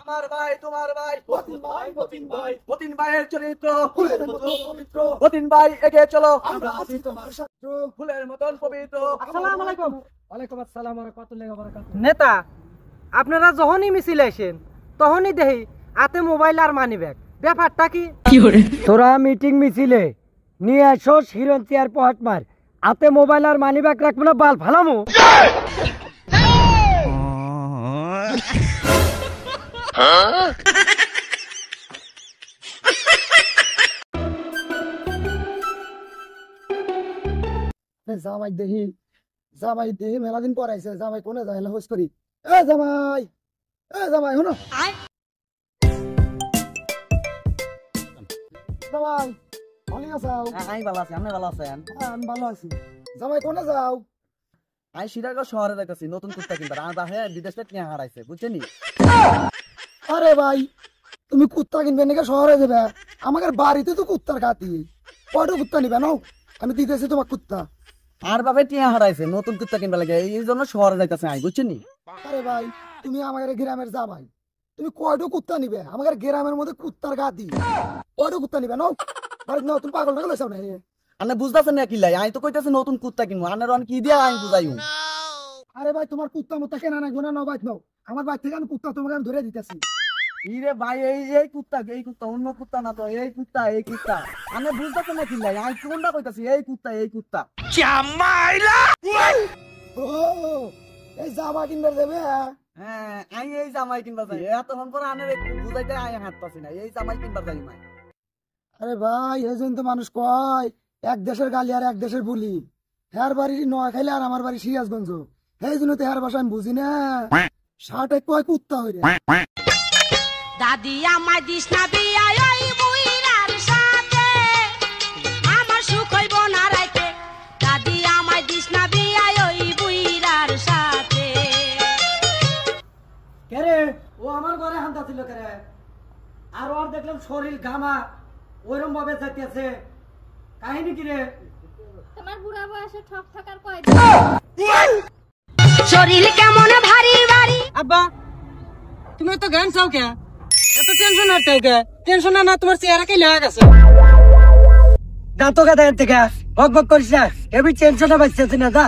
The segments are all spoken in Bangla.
আমার ভাই তোমার ভাই মতিন ভাই মতিন ভাই মতিন ভাইয়ের চরিত্র ফুলের মতো পবিত্র মতিন ভাই এগিয়ে চলো আমরা আছি তোমার শত্রু ফুলের মতন পবিত্র। আসসালামু আলাইকুম। ওয়ালাইকুম আসসালাম ওয়া রাহমাতুল্লাহি ওয়া বারাকাতুহু। নেতা, আপনারা যখনই মিছিল আসেন তখনই দেখি হাতে মোবাইল আর মানি ব্যাগ। ব্যাপারটা কি? তোরা মিটিং মিছিলে নিয়ে আসো হিরন চেয়ার পহাট মার, হাতে মোবাইল আর মানি ব্যাগ রাখবো না, বাল ফালামু। জামাই দেহি মেলা দিন পর আইছে। জামাই কোনে যায় না হোস করি। এ জামাই শুনো জামাই ভালো আছো? আমি ভালো আছি, আপনি ভালো আছেন? আমি ভালো আছি। জামাই কোনে যাও? আমি সিরাজগঞ্জ শহরে যাইতেছি নতুন কুত্তা কিনতে। আমার বাহে বিদেশ থেকে নিয়ে হারাইছে, বুঝছেন? আরে ভাই, তুমি কুত্তা কিনবে নাকি শহরে যাবে? আমাদের বাড়িতে তো কুত্তার খাতি। কয়টা কুত্তা নিবে নাও, আমি দিতেছি তোমার কুত্তা। আর বাবা টিয়া হারাইছে, নতুন কুত্তা কিনবে লাগে, এই জন্য শহরে যাইতেছে আমি, বুঝছেন? আরে ভাই, তুমি আমাদের গ্রামের জামাই, তুমি কয়টা কুত্তা নিবে? আমাদের গ্রামের মধ্যে কুত্তার গাতি। কয়টা কুত্তা নিবে নাও, বাড়িতে নাও। তুমি পাগল টাগল হয়েছো না? আপনি বুঝতেছেন না কি লাই? আমি তো কইতেছি নতুন কুত্তা কিনবো, আনার অন কি দিয়া আমি বুঝাই। আরে ভাই, তোমার কুত্তা মুত্তা কেনা নাই গোনা নাও, বাইত নাও। আমার বাইর থেকে আমি কুত্তা তোমাকে আমি ধরে দিতেছি। ইরে ভাই, এই কুত্তা অন্য কুত্তা না তো, এই কুত্তা আমি বুঝতেছেন না কি লাই? আমি কোনটা কইতাছি? এই কুত্তা ও, এই জামা কিনবে দেবে? হ্যাঁ, আমি এই জামাই কিনবা যাই। এতক্ষণ পরে আনের বুঝাইতে আমি হাত পাচ্ছি না, এই জামাই কিনবা যাই মাই। আরে ভাই, এই জন্য তো মানুষ কয় এক দেশের গালি আর এক দেশের বুলি। হের বাড়ি নোয়াখালী আর আমার বাড়ি সিরাজগঞ্জ। এই জন্য তো হের ভাষা আমি বুঝি না। ষাটে কয় কুত্তা হইরে। দাদি আমায় দিস না বিয়া ওই বুইরার সাথে, আমার সুখ হইব না রাইতে। দাদি আমায় দিস না বিয়া ওই বুইরার সাথে। কেরে ও আমার ঘরে হান্তা ছিল কেরে? আর ওর দেখলাম শরীর ঘামা ওইরকম ভাবে যাইতেছে, কাহিনী কি রে? তোমার বুড়া বয়সে ঠক ঠকার কয় শরীর কেমন ভারী ভারী। আব্বা, তুমি তো গান চাও কে? এত টেনশন আর চাও কে? টেনশন না, তোমার চেহারা কে লাগা গেছে? দাঁতো কে দেন থেকে বক বক করিস না, এবি টেনশনে বাঁচতেছি না, যা।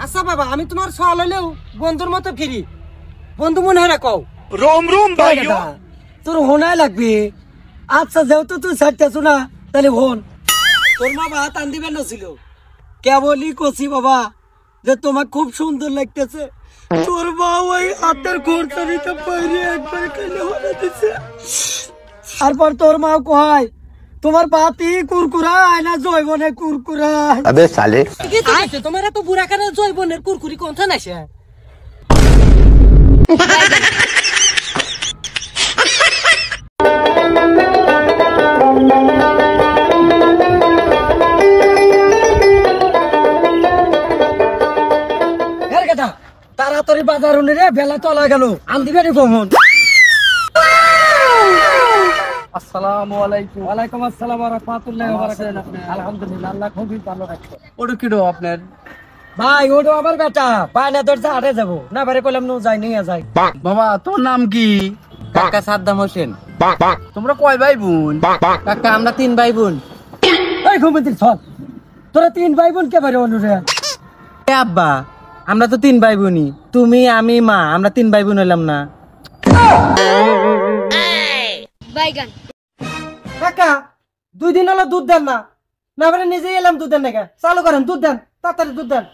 আচ্ছা বাবা, আমি তোমার সওয়াল হইলেও বন্ধুর মতো ফিরি, বন্ধু মনে হয় রাখো। তোর হোনাই লাগবে। আচ্ছা, যেহেতু তুই ছাড়তেছো না, তাহলে হন। তোর মা ভাত আন দিবেন না ছিল, কেবলই কছি বাবা যে তোমার খুব সুন্দর লাগতেছে। তোর মা ওই হাতের খরচারিতে পাইরে একবার খেলে হলে দিছে। তারপর তোর মা কয় তোমার বাতি কুরকুরায় না জৈবনে কুরকুরায়। अबे साले তোমার এত বুড়া কানে জৈবনের কুরকুরি কোনটা নাইছে? তাড়াতাড়ি বাজার রে, বেলা চলা গেল, আনদিবে রে কখন। আসসালামু আলাইকুম। ওয়ালাইকুম আসসালাম ওয়া রাহমাতুল্লাহি ওয়া বারাকাতুহু। আলহামদুলিল্লাহ, আল্লাহ খুবই ভালো রাখছে। ওটা কিডো আপনার? ভাই ওটা আমার বেটা, পায়না তোর হাটে যাবো না, বারে কইলাম নো যাই নিয়ে যাই। বাবা তোর নাম কি? काका साद्दाम হোসেন। তোমরা কয় ভাই বোন? काका আমরা 3 ভাই বোন। এই ঘুমন্তির ছল, তোরা 3 ভাই বোন কে বারে অনুরে? এ আব্বা, আমরা তো 3 ভাই বোনই, তুমি আমি মা, আমরা 3 ভাই বোন হইলাম না? বাইগান কাকা 2 দিন হলো দুধ দেন না, না পারে নিজেই এলাম দুধ দেন নাকি? চালু করেন, দুধ দেন, তাড়াতাড়ি দুধ দেন।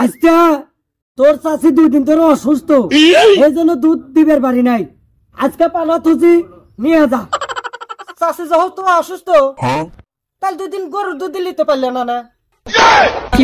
আচ্ছা, তোর চাচি 2 দিন ধরে অসুস্থ, এই জন্য দুধ দিবের বাড়ি নাই। আজকে পানা তুজি নিয়ে যা। চাষি যখন তো অসুস্থ, তাহলে 2 দিন গরুর দুধ দিলি তো পারলে না? কি